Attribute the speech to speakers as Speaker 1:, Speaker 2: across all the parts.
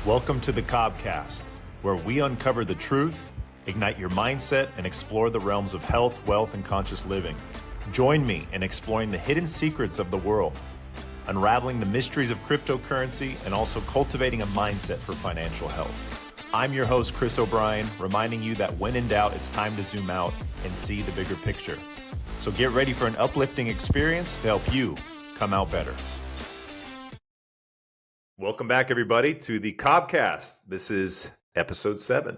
Speaker 1: Welcome to the Cobcast, where we uncover the truth, ignite your mindset, and explore the realms of health, wealth, and conscious living. Join me in exploring the hidden secrets of the world, unraveling the mysteries of cryptocurrency, and also cultivating a mindset for financial health. I'm your host, Chris O'Brien, reminding you that when in doubt, it's time to zoom out and see the bigger picture. So get ready for an uplifting experience to help you come out better. Welcome back, everybody, to the Cobcast. This is episode 7.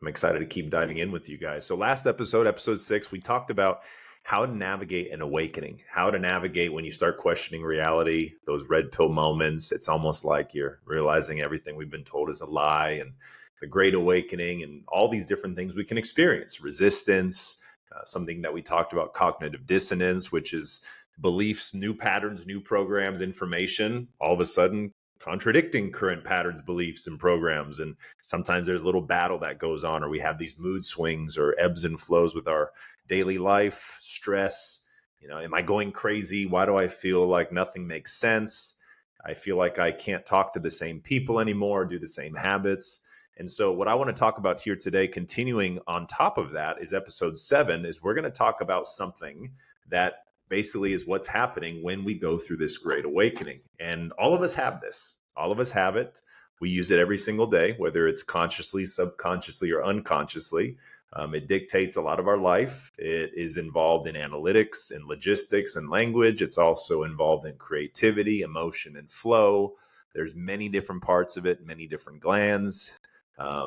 Speaker 1: I'm excited to keep diving in with you guys. So last episode, episode 6, we talked about how to navigate an awakening, how to navigate when you start questioning reality, those red pill moments. It's almost like you're realizing everything we've been told is a lie, and the great awakening and all these different things we can experience, resistance, something that we talked about, cognitive dissonance, which is beliefs, new patterns, new programs, information, all of a sudden contradicting current patterns, beliefs, and programs. And sometimes there's a little battle that goes on, or we have these mood swings or ebbs and flows with our daily life, stress. Am I going crazy? Why do I feel like nothing makes sense? I feel like I can't talk to the same people anymore, do the same habits. And so what I want to talk about here today, continuing on top of that, is episode 7, is we're going to talk about something that basically is what's happening when we go through this great awakening. And all of us have this. All of us have it. We use it every single day, whether it's consciously, subconsciously, or unconsciously. It dictates a lot of our life. It is involved in analytics and logistics and language. It's also involved in creativity, emotion, and flow. There's many different parts of it, many different glands,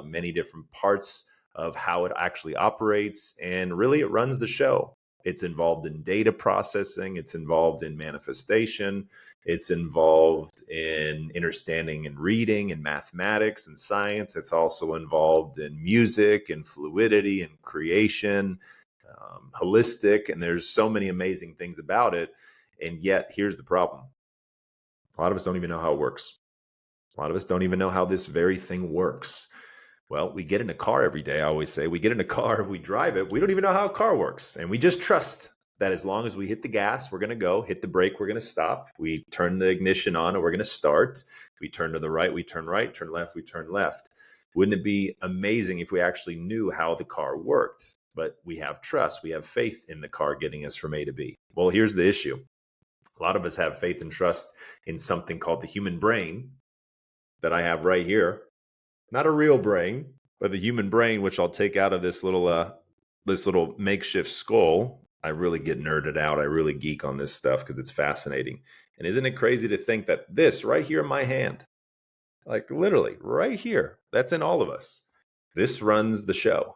Speaker 1: many different parts of how it actually operates. And really, it runs the show. It's involved in data processing. It's involved in manifestation. It's involved in understanding and reading and mathematics and science. It's also involved in music and fluidity and creation, holistic. And there's so many amazing things about it. And yet, here's the problem. A lot of us don't even know how it works. A lot of us don't even know how this very thing works. Well, we get in a car every day. I always say we get in a car, we drive it. We don't even know how a car works. And we just trust that as long as we hit the gas, we're going to go, hit the brake, we're going to stop. We turn the ignition on and we're going to start. We turn to the right, we turn right, turn left, we turn left. Wouldn't it be amazing if we actually knew how the car worked? But we have trust. We have faith in the car getting us from A to B. Well, here's the issue. A lot of us have faith and trust in something called the human brain that I have right here. Not a real brain, but the human brain, which I'll take out of this little makeshift skull. I really get nerded out. I really geek on this stuff because it's fascinating. And isn't it crazy to think that this right here in my hand, like literally right here, that's in all of us. This runs the show.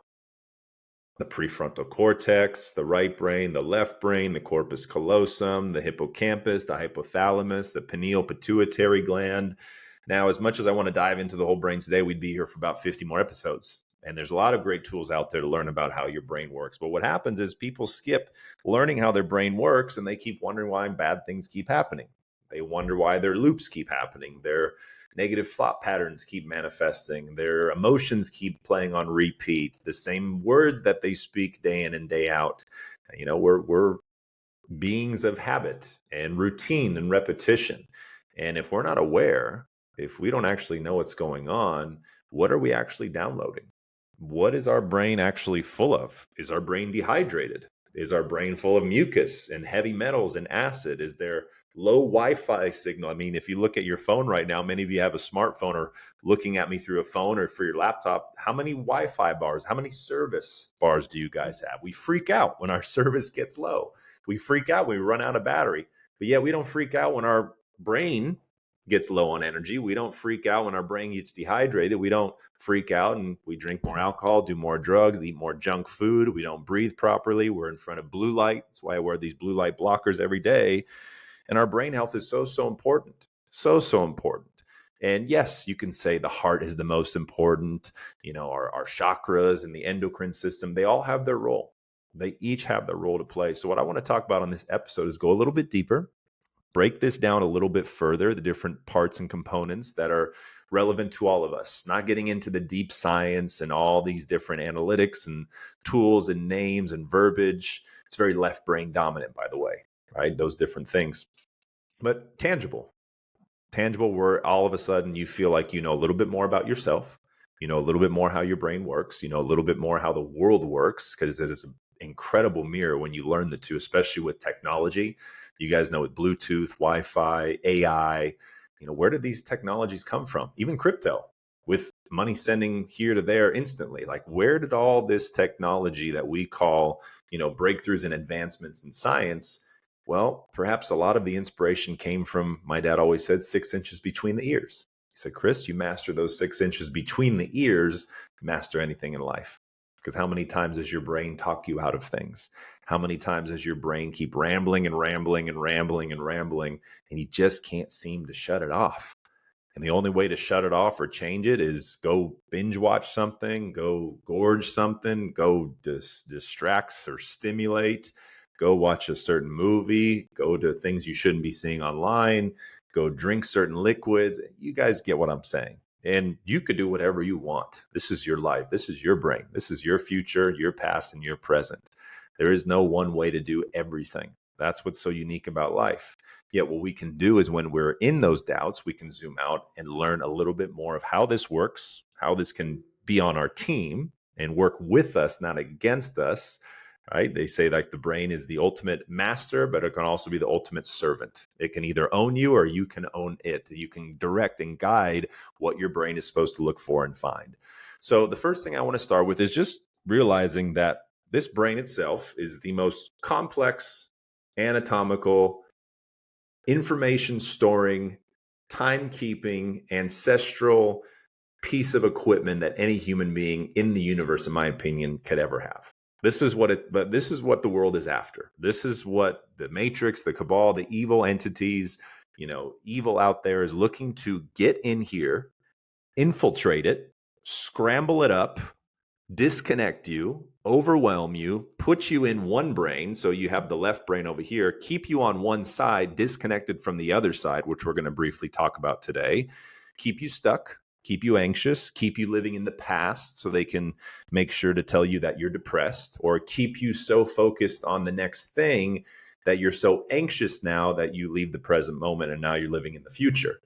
Speaker 1: The prefrontal cortex, the right brain, the left brain, the corpus callosum, the hippocampus, the hypothalamus, the pineal pituitary gland. Now, as much as I want to dive into the whole brain today, we'd be here for about 50 more episodes. And there's a lot of great tools out there to learn about how your brain works. But what happens is people skip learning how their brain works, and they keep wondering why bad things keep happening. They wonder why their loops keep happening. Their negative thought patterns keep manifesting. Their emotions keep playing on repeat. The same words that they speak day in and day out. We're beings of habit and routine and repetition. And if we're not aware, if we don't actually know what's going on, what are we actually downloading? What is our brain actually full of? Is our brain dehydrated? Is our brain full of mucus and heavy metals and acid? Is there low Wi-Fi signal? I mean, if you look at your phone right now, many of you have a smartphone or looking at me through a phone or for your laptop. How many Wi-Fi bars, how many service bars do you guys have? We freak out when our service gets low. We freak out when we run out of battery. But yet we don't freak out when our brain gets low on energy. We don't freak out when our brain gets dehydrated. We don't freak out and we drink more alcohol, do more drugs, eat more junk food. We don't breathe properly. We're in front of blue light. That's why I wear these blue light blockers every day. And our brain health is so important. So important. And yes, you can say the heart is the most important. Our chakras and the endocrine system, they all have their role. They each have their role to play. So what I want to talk about on this episode is go a little bit deeper, break this down a little bit further, the different parts and components that are relevant to all of us, not getting into the deep science and all these different analytics and tools and names and verbiage. It's very left brain dominant, by the way, right? Those different things, but tangible. Tangible where all of a sudden you feel like you know a little bit more about yourself, you know a little bit more how your brain works, you know a little bit more how the world works, because it is an incredible mirror when you learn the two, especially with technology. You guys know with Bluetooth, Wi-Fi, AI, where did these technologies come from? Even crypto, with money sending here to there instantly. Like, where did all this technology that we call, breakthroughs and advancements in science? Well, perhaps a lot of the inspiration came from, my dad always said, 6 inches between the ears. He said, Chris, you master those 6 inches between the ears, master anything in life. Because how many times does your brain talk you out of things? How many times does your brain keep rambling and rambling and rambling and rambling, and you just can't seem to shut it off? And the only way to shut it off or change it is go binge watch something, go gorge something, go distract or stimulate, go watch a certain movie, go to things you shouldn't be seeing online, go drink certain liquids. You guys get what I'm saying. And you could do whatever you want. This is your life. This is your brain. This is your future, your past, and your present. There is no one way to do everything. That's what's so unique about life. Yet what we can do is, when we're in those doubts, we can zoom out and learn a little bit more of how this works, how this can be on our team and work with us, not against us. Right? They say like the brain is the ultimate master, but it can also be the ultimate servant. It can either own you or you can own it. You can direct and guide what your brain is supposed to look for and find. So the first thing I want to start with is just realizing that this brain itself is the most complex, anatomical, information storing, timekeeping, ancestral piece of equipment that any human being in the universe, in my opinion, could ever have. This is what the world is after. This is what the Matrix, the Cabal, the evil entities, evil out there is looking to get in here, infiltrate it, scramble it up, disconnect you, overwhelm you, put you in one brain. So you have the left brain over here, keep you on one side, disconnected from the other side, which we're going to briefly talk about today, keep you stuck, keep you anxious, keep you living in the past so they can make sure to tell you that you're depressed, or keep you so focused on the next thing that you're so anxious now that you leave the present moment and now you're living in the future.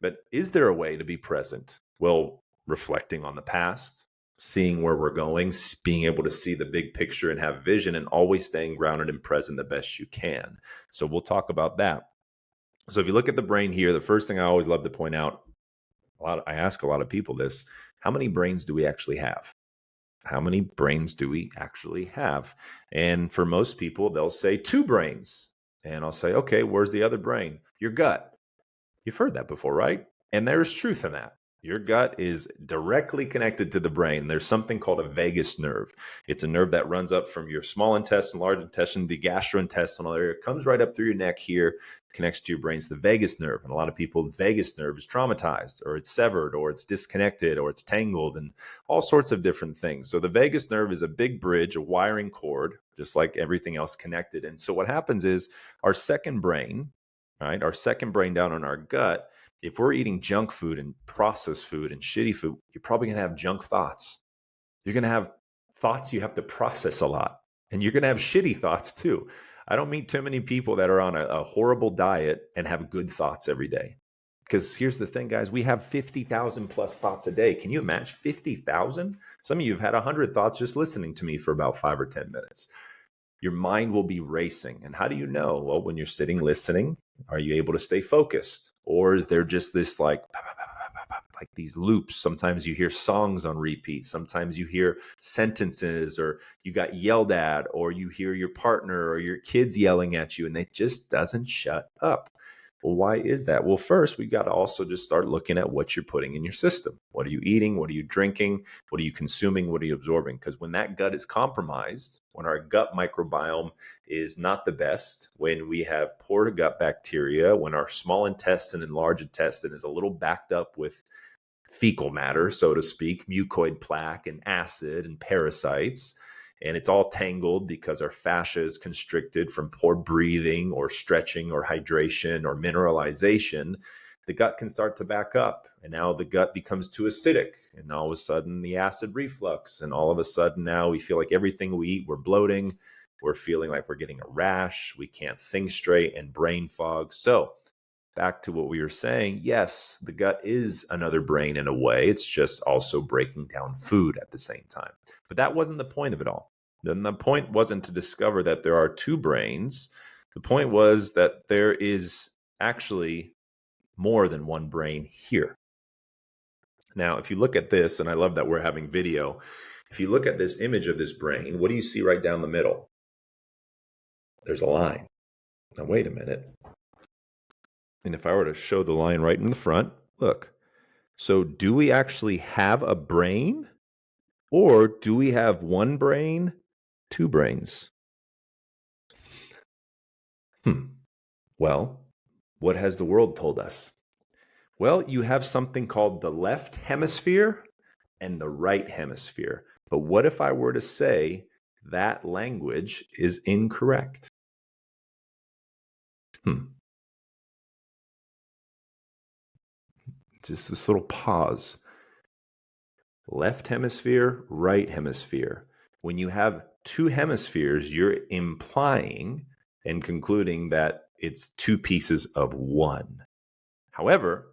Speaker 1: But is there a way to be present? Well, reflecting on the past, seeing where we're going, being able to see the big picture and have vision, and always staying grounded and present the best you can. So we'll talk about that. So if you look at the brain here, the first thing I always love to point out, I ask a lot of people this: how many brains do we actually have? How many brains do we actually have? And for most people, they'll say 2 brains. And I'll say, okay, where's the other brain? Your gut. You've heard that before, right? And there's truth in that. Your gut is directly connected to the brain. There's something called a vagus nerve. It's a nerve that runs up from your small intestine, large intestine, the gastrointestinal area. It comes right up through your neck here, connects to your brain. It's the vagus nerve. And a lot of people, the vagus nerve is traumatized, or it's severed, or it's disconnected, or it's tangled, and all sorts of different things. So the vagus nerve is a big bridge, a wiring cord, just like everything else connected. And so what happens is our second brain, right, our second brain down in our gut, if we're eating junk food and processed food and shitty food, you're probably going to have junk thoughts. You're going to have thoughts you have to process a lot. And you're going to have shitty thoughts too. I don't meet too many people that are on a horrible diet and have good thoughts every day. Because here's the thing, guys, we have 50,000 plus thoughts a day. Can you imagine 50,000? Some of you have had 100 thoughts just listening to me for about 5 or 10 minutes. Your mind will be racing. And how do you know? Well, when you're sitting listening, are you able to stay focused? Or is there just this like these loops? Sometimes you hear songs on repeat. Sometimes you hear sentences, or you got yelled at, or you hear your partner or your kids yelling at you, and it just doesn't shut up. Well, why is that? Well, first, we got to also just start looking at what you're putting in your system. What are you eating? What are you drinking? What are you consuming? What are you absorbing? Because when that gut is compromised, when our gut microbiome is not the best, when we have poor gut bacteria, when our small intestine and large intestine is a little backed up with fecal matter, so to speak, mucoid plaque and acid and parasites, and it's all tangled because our fascia is constricted from poor breathing or stretching or hydration or mineralization, the gut can start to back up. And now the gut becomes too acidic. And all of a sudden the acid reflux. And all of a sudden now we feel like everything we eat, we're bloating. We're feeling like we're getting a rash. We can't think straight, and brain fog. So back to what we were saying, yes, the gut is another brain in a way. It's just also breaking down food at the same time. But that wasn't the point of it all. Then the point wasn't to discover that there are two brains. The point was that there is actually more than one brain here. Now, if you look at this, and I love that we're having video, if you look at this image of this brain, what do you see right down the middle? There's a line. Now, wait a minute. And if I were to show the line right in the front, look. So do we actually have a brain? Or do we have one brain, two brains? Well, what has the world told us? Well, you have something called the left hemisphere and the right hemisphere. But what if I were to say that language is incorrect? Just this little pause. Left hemisphere, right hemisphere. When you have two hemispheres, you're implying and concluding that it's two pieces of one. However,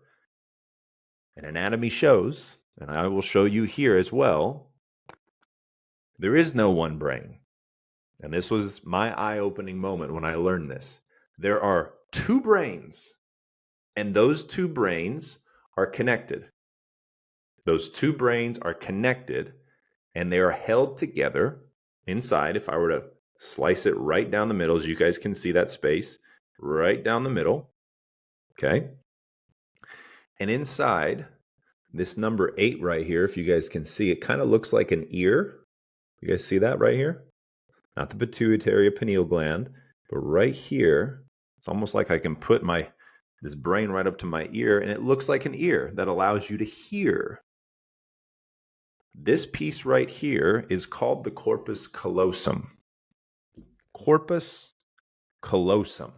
Speaker 1: an anatomy shows, and I will show you here as well, there is no one brain. And this was my eye-opening moment when I learned this. There are two brains, and those two brains are connected. Those two brains are connected, and they are held together inside. If I were to slice it right down the middle, as you guys can see that space, right down the middle, okay? And inside this number 8 right here, if you guys can see, it kind of looks like an ear. You guys see that right here? Not the pituitary or pineal gland, but right here, it's almost like I can put this brain right up to my ear, and it looks like an ear that allows you to hear. This piece right here is called the corpus callosum. Corpus callosum.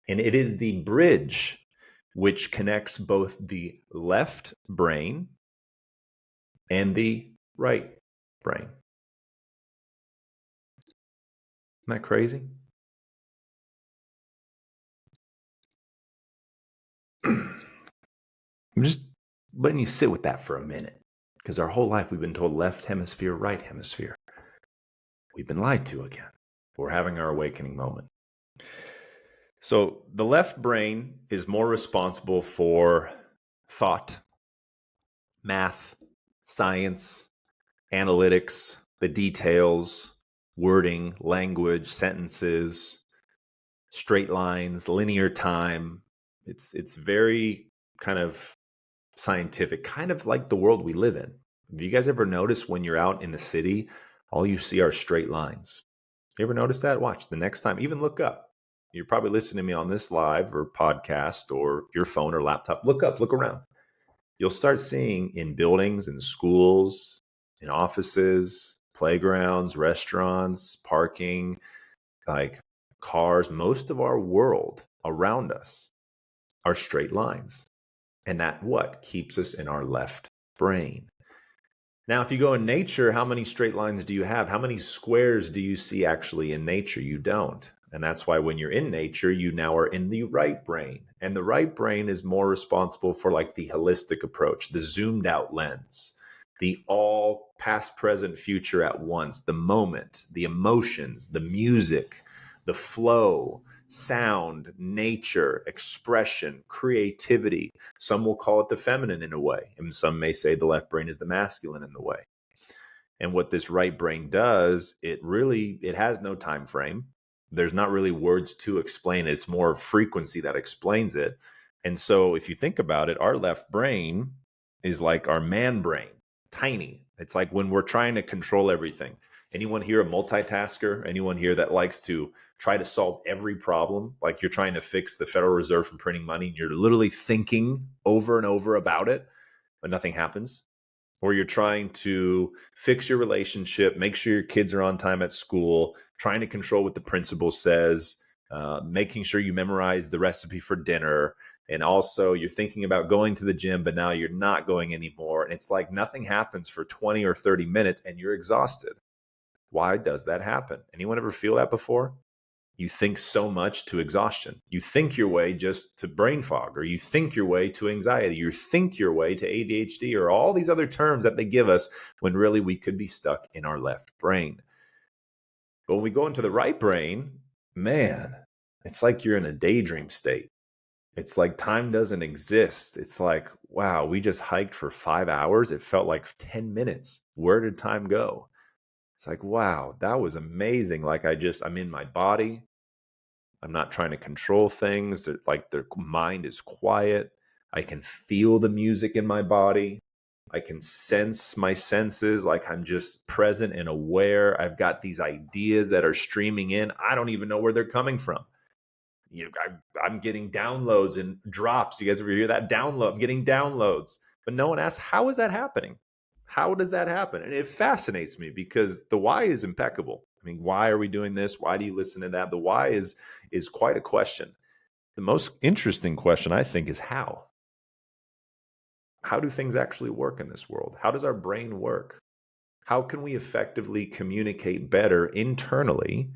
Speaker 1: And it is the bridge which connects both the left brain and the right brain. Isn't that crazy? I'm just letting you sit with that for a minute, because our whole life we've been told left hemisphere, right hemisphere. We've been lied to again. We're having our awakening moment. So the left brain is more responsible for thought, math, science, analytics, the details, wording, language, sentences, straight lines, linear time. It's very kind of scientific, kind of like the world we live in. Have you guys ever noticed when you're out in the city, all you see are straight lines? You ever notice that? Watch the next time, even look up. You're probably listening to me on this live or podcast or your phone or laptop. Look up, look around. You'll start seeing in buildings, in schools, in offices, playgrounds, restaurants, parking, like cars, most of our world around us are straight lines. And that what keeps us in our left brain. Now, if you go in nature, how many straight lines do you have? How many squares do you see actually in nature? You don't. And that's why when you're in nature, you now are in the right brain. And the right brain is more responsible for like the holistic approach, the zoomed out lens, the all past, present, future at once, the moment, the emotions, the music, the flow, sound, nature, expression, creativity. Some will call it the feminine in a way, and some may say the left brain is the masculine in the way. And what this right brain does, it has no time frame. There's not really words to explain it. It's more frequency that explains it. And so if you think about it, our left brain is like our man brain, tiny. It's like when we're trying to control everything. Anyone here a multitasker? Anyone here that likes to try to solve every problem? Like you're trying to fix the Federal Reserve from printing money and you're literally thinking over and over about it, but nothing happens. Or you're trying to fix your relationship, make sure your kids are on time at school, trying to control what the principal says, making sure you memorize the recipe for dinner. And also you're thinking about going to the gym, but now you're not going anymore. And it's like nothing happens for 20 or 30 minutes and you're exhausted. Why does that happen? Anyone ever feel that before? You think so much to exhaustion. You think your way just to brain fog, or you think your way to anxiety, you think your way to ADHD, or all these other terms that they give us when really we could be stuck in our left brain. But when we go into the right brain, man, it's like you're in a daydream state. It's like time doesn't exist. It's like, wow, we just hiked for 5 hours. It felt like 10 minutes. Where did time go? It's like, wow, that was amazing. Like I'm in my body. I'm not trying to control things. Like the mind is quiet. I can feel the music in my body. I can sense my senses, like I'm just present and aware. I've got these ideas that are streaming in. I don't even know where they're coming from. I'm getting downloads and drops. You guys ever hear that? Download. I'm getting downloads. But no one asks, how is that happening? How does that happen? And it fascinates me because the why is impeccable. I mean, why are we doing this? Why do you listen to that? The why is quite a question. The most interesting question, I think, is how. How do things actually work in this world? How does our brain work? How can we effectively communicate better internally,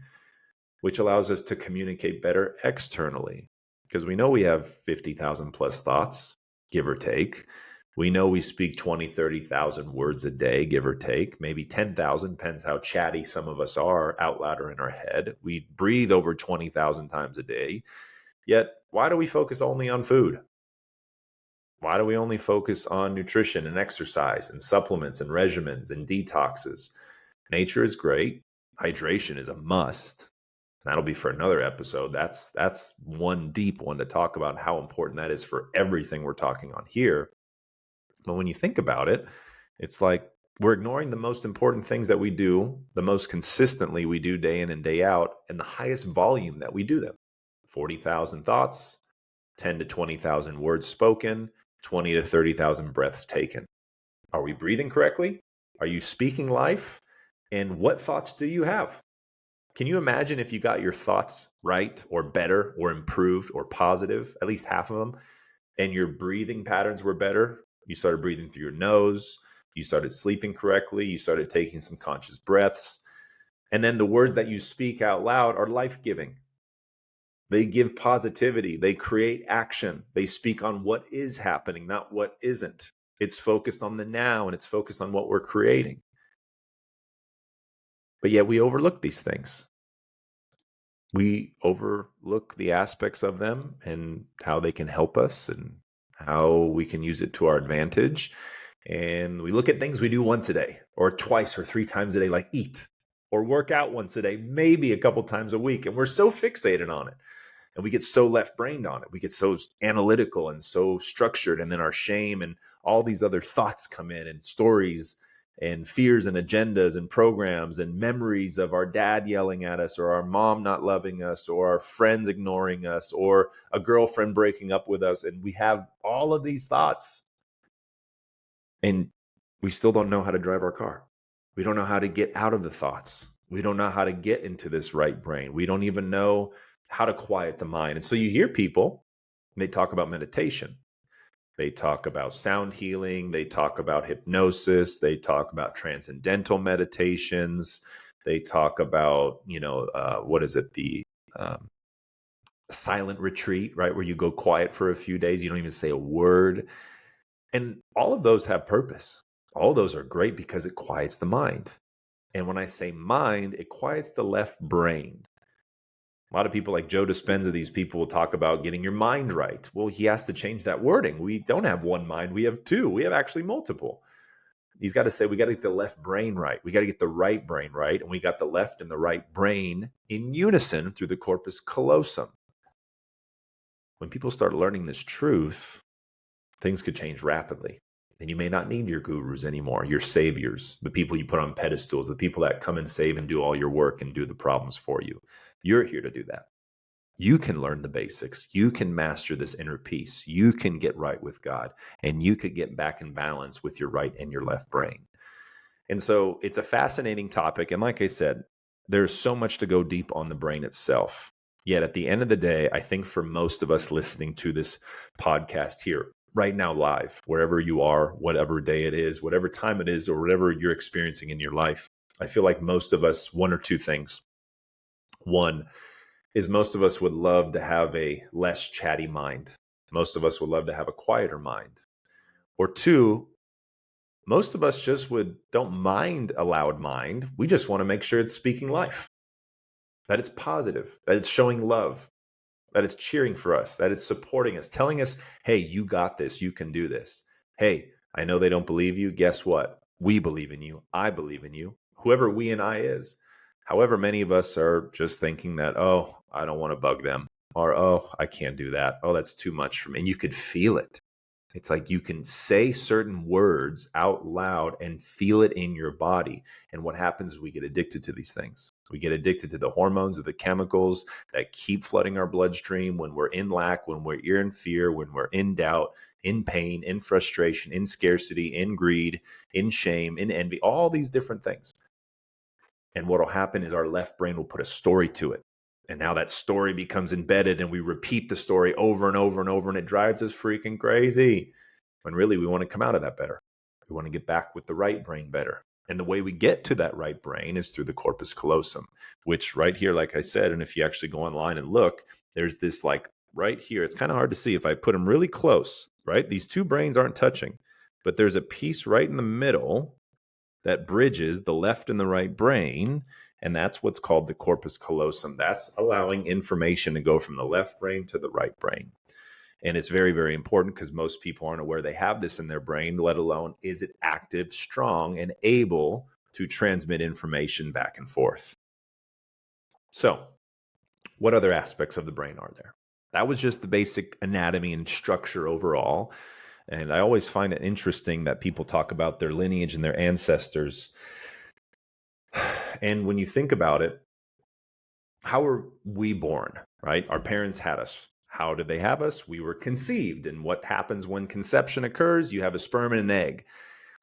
Speaker 1: which allows us to communicate better externally? Because we know we have 50,000 plus thoughts, give or take. We know we speak 20, 30,000 words a day, give or take, maybe 10,000, depends how chatty some of us are out loud or in our head. We breathe over 20,000 times a day. Yet, why do we focus only on food? Why do we only focus on nutrition and exercise and supplements and regimens and detoxes? Nature is great. Hydration is a must. That'll be for another episode. That's one deep one to talk about how important that is for everything we're talking on here. But when you think about it, it's like we're ignoring the most important things that we do, the most consistently we do day in and day out, and the highest volume that we do them. 40,000 thoughts, 10 to 20,000 words spoken, 20 to 30,000 breaths taken. Are we breathing correctly? Are you speaking life? And what thoughts do you have? Can you imagine if you got your thoughts right or better or improved or positive, at least half of them, and your breathing patterns were better? You started breathing through your nose. You started sleeping correctly. You started taking some conscious breaths. And then the words that you speak out loud are life-giving. They give positivity. They create action. They speak on what is happening, not what isn't. It's focused on the now and it's focused on what we're creating. But yet we overlook these things. We overlook the aspects of them and how they can help us and how we can use it to our advantage. And we look at things we do once a day or twice or 3 times a day, like eat or work out once a day, maybe a couple times a week. And we're so fixated on it. And we get so left-brained on it. We get so analytical and so structured. And then our shame and all these other thoughts come in and stories and fears and agendas and programs and memories of our dad yelling at us or our mom not loving us or our friends ignoring us or a girlfriend breaking up with us. And we have all of these thoughts. And we still don't know how to drive our car. We don't know how to get out of the thoughts. We don't know how to get into this right brain. We don't even know how to quiet the mind. And so you hear people, they talk about meditation. They talk about sound healing. They talk about hypnosis. They talk about transcendental meditations. They talk about, what is it? The silent retreat, right? Where you go quiet for a few days. You don't even say a word. And all of those have purpose. All of those are great because it quiets the mind. And when I say mind, it quiets the left brain. A lot of people like Joe Dispenza, these people will talk about getting your mind right. Well, he has to change that wording. We don't have one mind. We have two. We have actually multiple. He's got to say, we got to get the left brain right. We got to get the right brain right. And we got the left and the right brain in unison through the corpus callosum. When people start learning this truth, things could change rapidly. And you may not need your gurus anymore, your saviors, the people you put on pedestals, the people that come and save and do all your work and do the problems for you. You're here to do that. You can learn the basics. You can master this inner peace. You can get right with God, and you could get back in balance with your right and your left brain. And so it's a fascinating topic. And like I said, there's so much to go deep on the brain itself. Yet at the end of the day, I think for most of us listening to this podcast here, right now live, wherever you are, whatever day it is, whatever time it is, or whatever you're experiencing in your life, I feel like most of us, one or two things. One, is most of us would love to have a less chatty mind. Most of us would love to have a quieter mind. Or two, most of us just don't mind a loud mind. We just want to make sure it's speaking life, that it's positive, that it's showing love, that it's cheering for us, that it's supporting us, telling us, hey, you got this, you can do this. Hey, I know they don't believe you. Guess what? We believe in you. I believe in you. Whoever we and I is. However, many of us are just thinking that, oh, I don't want to bug them. Or, oh, I can't do that. Oh, that's too much for me. And you could feel it. It's like you can say certain words out loud and feel it in your body. And what happens is we get addicted to these things. We get addicted to the hormones, of the chemicals that keep flooding our bloodstream when we're in lack, when we're in fear, when we're in doubt, in pain, in frustration, in scarcity, in greed, in shame, in envy, all these different things. And what will happen is our left brain will put a story to it. And now that story becomes embedded and we repeat the story over and over and over, and it drives us freaking crazy. When really we want to come out of that better. We want to get back with the right brain better. And the way we get to that right brain is through the corpus callosum, which right here, like I said, and if you actually go online and look, there's this like right here. It's kind of hard to see if I put them really close, right? These two brains aren't touching, but there's a piece right in the middle that bridges the left and the right brain. And that's what's called the corpus callosum. That's allowing information to go from the left brain to the right brain. And it's very, very important because most people aren't aware they have this in their brain, let alone is it active, strong, and able to transmit information back and forth. So, what other aspects of the brain are there? That was just the basic anatomy and structure overall. And I always find it interesting that people talk about their lineage and their ancestors. And when you think about it, how were we born, right? Our parents had us. How did they have us? We were conceived. And what happens when conception occurs? You have a sperm and an egg.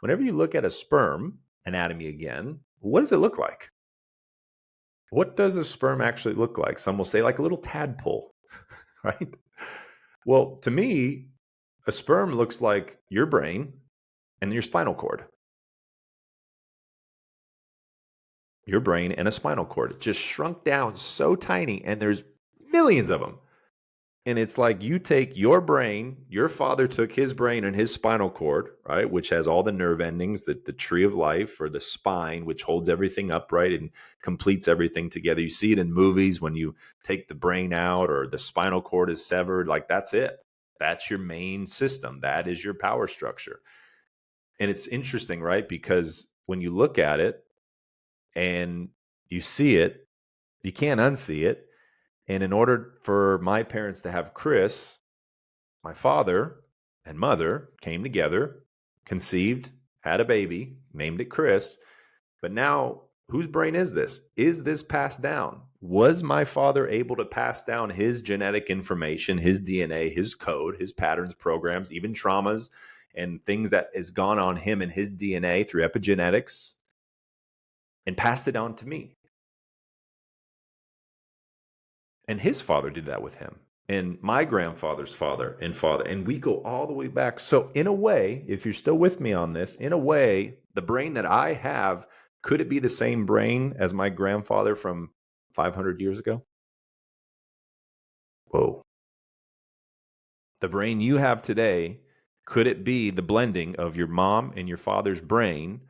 Speaker 1: Whenever you look at a sperm anatomy again, what does it look like? What does a sperm actually look like? Some will say like a little tadpole, right? Well, to me, a sperm looks like your brain and your spinal cord. Your brain and a spinal cord just shrunk down so tiny, and there's millions of them. And it's like you take your brain, your father took his brain and his spinal cord, right, which has all the nerve endings, the tree of life, or the spine, which holds everything upright and completes everything together. You see it in movies when you take the brain out or the spinal cord is severed, like that's it. That's your main system. That is your power structure. And it's interesting, right? Because when you look at it and you see it, you can't unsee it. And in order for my parents to have Chris, my father and mother came together, conceived, had a baby, named it Chris. But now, whose brain is this? Is this passed down? Was my father able to pass down his genetic information, his DNA, his code, his patterns, programs, even traumas, and things that has gone on him and his DNA through epigenetics, and passed it on to me? And his father did that with him. And my grandfather's father, and we go all the way back. So in a way, if you're still with me on this, in a way, the brain that I have, could it be the same brain as my grandfather from 500 years ago? Whoa. The brain you have today, could it be the blending of your mom and your father's brain,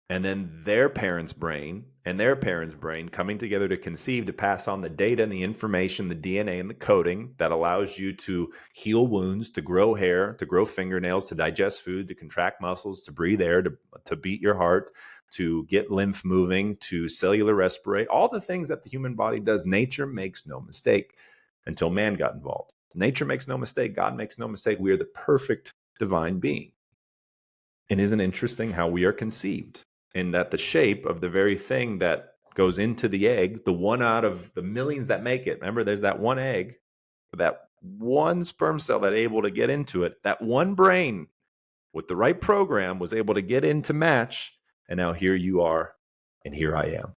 Speaker 1: and then their parents' brain and their parents' brain coming together to conceive, to pass on the data and the information, the DNA and the coding that allows you to heal wounds, to grow hair, to grow fingernails, to digest food, to contract muscles, to breathe air, to beat your heart, to get lymph moving, to cellular respirate, all the things that the human body does. Nature makes no mistake until man got involved. Nature makes no mistake. God makes no mistake. We are the perfect divine being. And isn't it interesting how we are conceived? And that the shape of the very thing that goes into the egg, the one out of the millions that make it, remember there's that one egg, that one sperm cell that able to get into it, that one brain with the right program was able to get in to match. And now here you are, and here I am.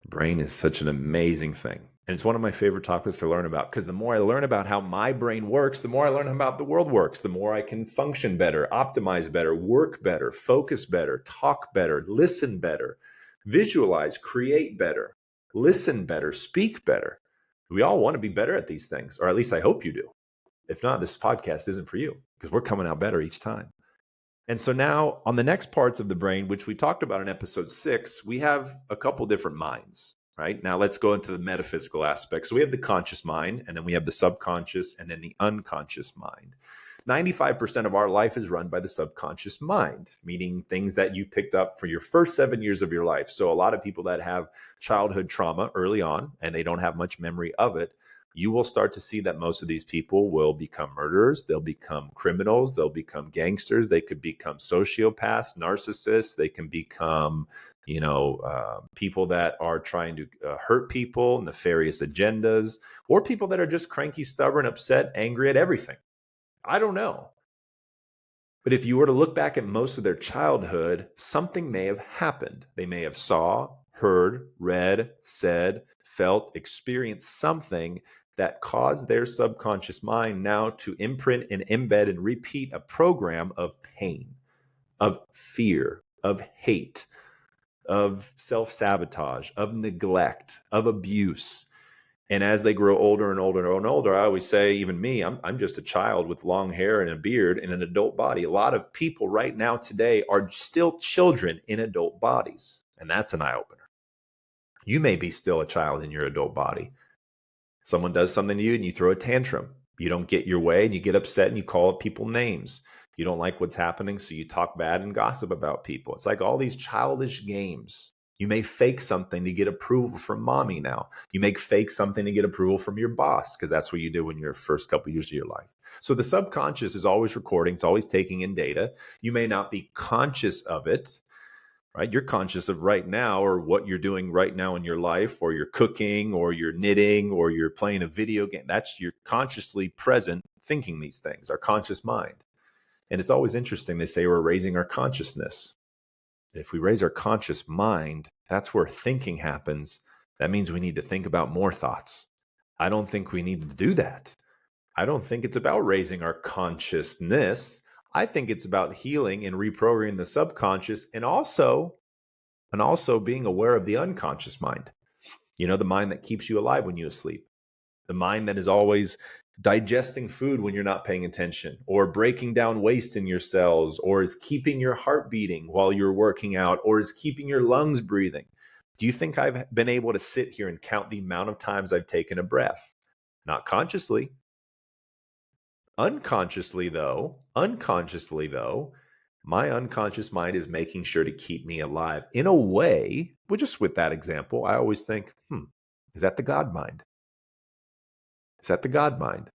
Speaker 1: Brain is such an amazing thing. And it's one of my favorite topics to learn about, because the more I learn about how my brain works, the more I learn about the world works, the more I can function better, optimize better, work better, focus better, talk better, listen better. visualize, create better, listen better, speak better. We all want to be better at these things, or at least I hope you do. If not, this podcast isn't for you because we're coming out better each time. And so now on the next parts of the brain, which we talked about in episode 6, we have a couple different minds, right? Now let's go into the metaphysical aspect. So we have the conscious mind, and then we have the subconscious, and then the unconscious mind. 95% of our life is run by the subconscious mind, meaning things that you picked up for your first 7 years of your life. So a lot of people that have childhood trauma early on and they don't have much memory of it, you will start to see that most of these people will become murderers, they'll become criminals, they'll become gangsters, they could become sociopaths, narcissists, they can become, people that are trying to hurt people, nefarious agendas, or people that are just cranky, stubborn, upset, angry at everything. I don't know. But if you were to look back at most of their childhood, something may have happened. They may have saw, heard, read, said, felt, experienced something that caused their subconscious mind now to imprint and embed and repeat a program of pain, of fear, of hate, of self-sabotage, of neglect, of abuse. And as they grow older and older and older, I always say, even me, I'm just a child with long hair and a beard in an adult body. A lot of people right now today are still children in adult bodies. And that's an eye-opener. You may be still a child in your adult body. Someone does something to you and you throw a tantrum. You don't get your way and you get upset and you call people names. You don't like what's happening, so you talk bad and gossip about people. It's like all these childish games. You may fake something to get approval from mommy now. You may fake something to get approval from your boss because that's what you do in your first couple of years of your life. So the subconscious is always recording. It's always taking in data. You may not be conscious of it, right? You're conscious of right now or what you're doing right now in your life, or you're cooking or you're knitting or you're playing a video game. That's you're consciously present thinking these things, our conscious mind. And it's always interesting. They say we're raising our consciousness. If we raise our conscious mind, that's where thinking happens. That means we need to think about more thoughts. I don't think we need to do that. I don't think it's about raising our consciousness. I think it's about healing and reprogramming the subconscious and also being aware of the unconscious mind. The mind that keeps you alive when you sleep. The mind that is always digesting food when you're not paying attention, or breaking down waste in your cells, or is keeping your heart beating while you're working out, or is keeping your lungs breathing. Do you think I've been able to sit here and count the amount of times I've taken a breath? Not consciously. Unconsciously though, my unconscious mind is making sure to keep me alive. In a way, well, just with that example, I always think, is that the God mind? Is that the God mind?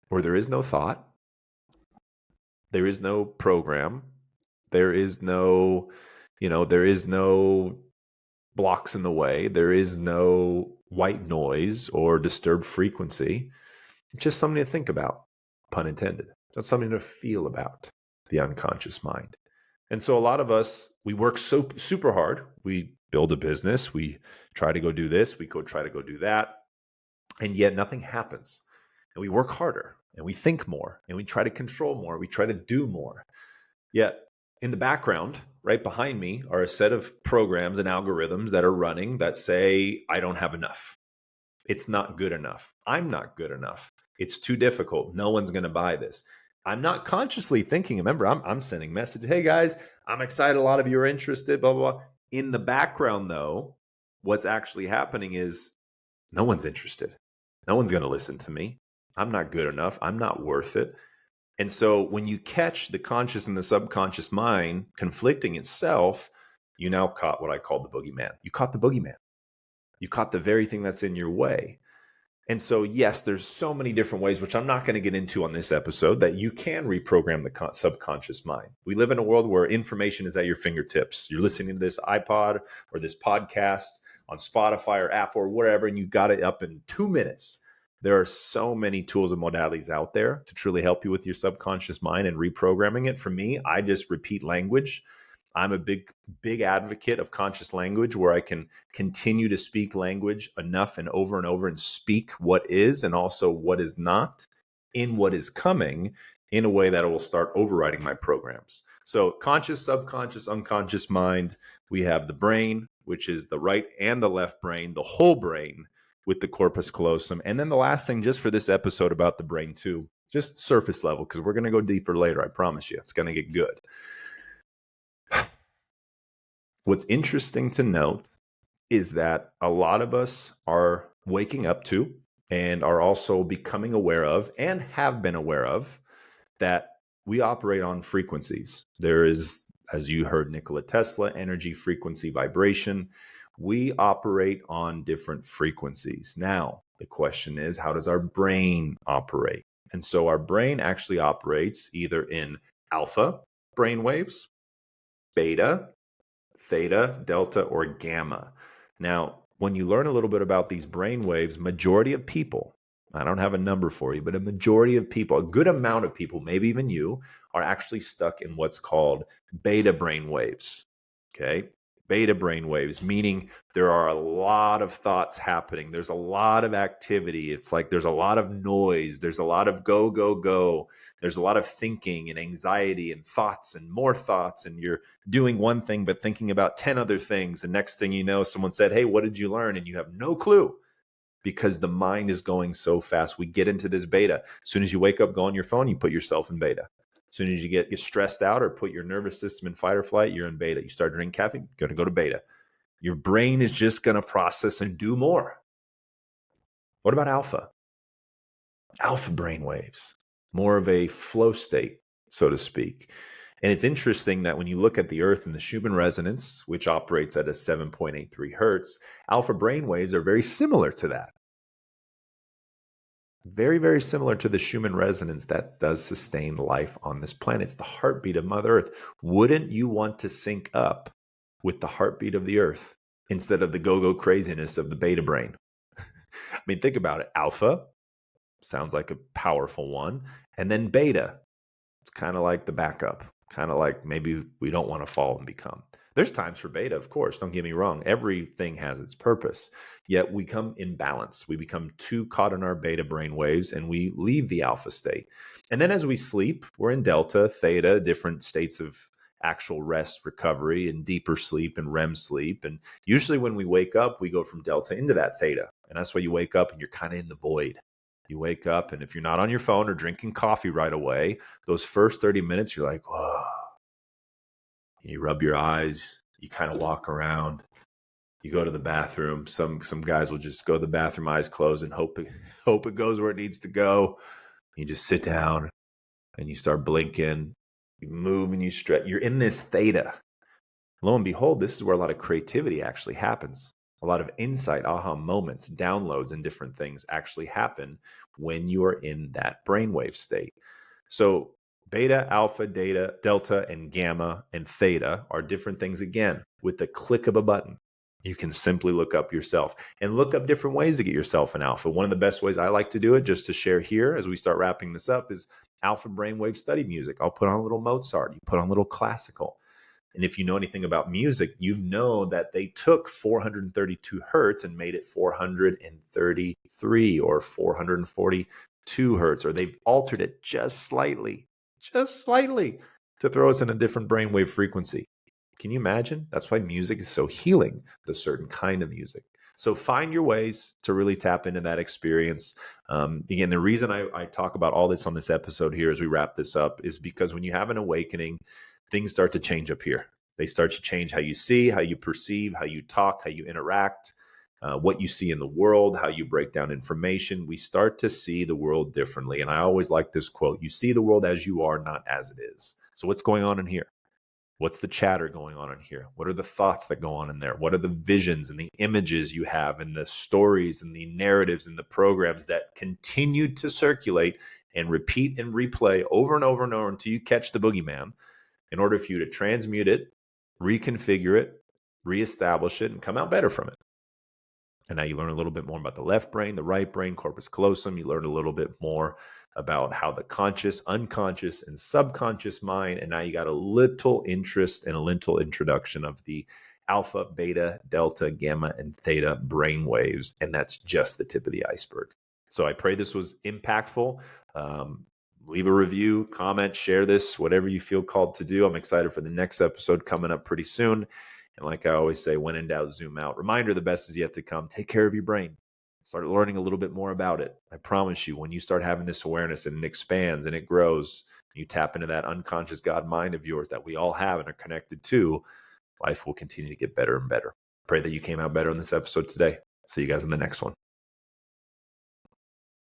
Speaker 1: Where there is no thought, there is no program, there is no, there is no blocks in the way, there is no white noise or disturbed frequency. It's just something to think about, pun intended. It's something to feel about, the unconscious mind. And so a lot of us, we work so super hard. We build a business, we try to go do this, we try to go do that, and yet nothing happens. And we work harder and we think more and we try to control more. We try to do more. Yet in the background, right behind me, are a set of programs and algorithms that are running that say, I don't have enough. It's not good enough. I'm not good enough. It's too difficult. No one's going to buy this. I'm not consciously thinking. Remember, I'm sending message. Hey guys, I'm excited. A lot of you are interested, blah, blah, blah. In the background though, what's actually happening is no one's interested. No one's going to listen to me. I'm not good enough. I'm not worth it. And so when you catch the conscious and the subconscious mind conflicting itself, you now caught what I call the boogeyman. You caught the boogeyman. You caught the very thing that's in your way. And so, yes, there's so many different ways, which I'm not going to get into on this episode, that you can reprogram the subconscious mind. We live in a world where information is at your fingertips. You're listening to this iPod or this podcast on Spotify or Apple or whatever, and you got it up in 2 minutes. There are so many tools and modalities out there to truly help you with your subconscious mind and reprogramming it. For me, I just repeat language. I'm a big advocate of conscious language, where I can continue to speak language enough and over and speak what is and also what is not in what is coming. in a way that it will start overriding my programs. So conscious, subconscious, unconscious mind, we have the brain, which is the right and the left brain, the whole brain with the corpus callosum. And then the last thing, just for this episode about the brain too, just surface level, because we're going to go deeper later. I promise you, it's going to get good. What's interesting to note is that a lot of us are waking up to and are also becoming aware of and have been aware of that we operate on frequencies. There is, as you heard Nikola Tesla, energy, frequency, vibration. We operate on different frequencies. Now, the question is, how does our brain operate? And so our brain actually operates either in alpha brain waves, beta, theta, delta, or gamma. Now, when you learn a little bit about these brain waves, majority of people, I don't have a number for you, but a majority of people, a good amount of people, maybe even you, are actually stuck in what's called beta brain waves. Okay. Beta brain waves, meaning there are a lot of thoughts happening. There's a lot of activity. It's like there's a lot of noise. There's a lot of go, go, go. There's a lot of thinking and anxiety and thoughts and more thoughts. And you're doing one thing, but thinking about 10 other things. And next thing you know, someone said, "Hey, what did you learn?" And you have no clue because the mind is going so fast. We get into this beta. As soon as you wake up, go on your phone, you put yourself in beta. As soon as you get stressed out or put your nervous system in fight or flight, you're in beta. You start drinking caffeine, you're going to go to beta. Your brain is just going to process and do more. What about alpha? Alpha brain waves, more of a flow state, so to speak. And it's interesting that when you look at the Earth and the Schumann resonance, which operates at a 7.83 hertz, alpha brain waves are very similar to that. Very, very similar to the Schumann resonance that does sustain life on this planet. It's the heartbeat of Mother Earth. Wouldn't you want to sync up with the heartbeat of the Earth instead of the go-go craziness of the beta brain? I mean, think about it. Alpha sounds like a powerful one. And then beta, it's kind of like the backup, kind of like maybe we don't want to fall and become. There's times for beta, of course, don't get me wrong. Everything has its purpose. Yet we come in balance. We become too caught in our beta brain waves and we leave the alpha state. And then as we sleep, we're in delta, theta, different states of actual rest, recovery, and deeper sleep and REM sleep. And usually when we wake up, we go from delta into that theta. And that's why you wake up and you're kind of in the void. You wake up, and if you're not on your phone or drinking coffee right away, those first 30 minutes, you're like, whoa. You rub your eyes, you kind of walk around, you go to the bathroom. Some guys will just go to the bathroom, eyes closed, and hope it goes where it needs to go. You just sit down and you start blinking, you move and you stretch. You're in this theta. Lo and behold, this is where a lot of creativity actually happens. A lot of insight, aha moments, downloads, and different things actually happen when you are in that brainwave state. So beta, alpha, delta, and gamma and theta are different things again. With the click of a button, you can simply look up yourself and look up different ways to get yourself in alpha. One of the best ways I like to do it, just to share here as we start wrapping this up, is alpha brainwave study music. I'll put on a little Mozart, you put on a little classical. And if you know anything about music, you know that they took 432 hertz and made it 433 or 442 hertz, or they've altered it just slightly to throw us in a different brainwave frequency. Can you imagine? That's why music is so healing, the certain kind of music. So find your ways to really tap into that experience. Again, the reason I talk about all this on this episode here as we wrap this up is because when you have an awakening, things start to change up here. They start to change how you see, how you perceive, how you talk, how you interact, what you see in the world, how you break down information. We start to see the world differently. And I always like this quote: you see the world as you are, not as it is. So what's going on in here? What's the chatter going on in here? What are the thoughts that go on in there? What are the visions and the images you have and the stories and the narratives and the programs that continue to circulate and repeat and replay over and over and over until you catch the boogeyman, in order for you to transmute it, reconfigure it, reestablish it, and come out better from it? And now you learn a little bit more about the left brain, the right brain, corpus callosum. You learn a little bit more about how the conscious, unconscious, and subconscious mind. And now you got a little interest and a little introduction of the alpha, beta, delta, gamma, and theta brain waves. And that's just the tip of the iceberg. So I pray this was impactful. leave a review, comment, share this, whatever you feel called to do. I'm excited for the next episode coming up pretty soon. And like I always say, when in doubt, zoom out. Reminder, the best is yet to come. Take care of your brain. Start learning a little bit more about it. I promise you, when you start having this awareness and it expands and it grows, you tap into that unconscious God mind of yours that we all have and are connected to, life will continue to get better and better. Pray that you came out better on this episode today. See you guys in the next one.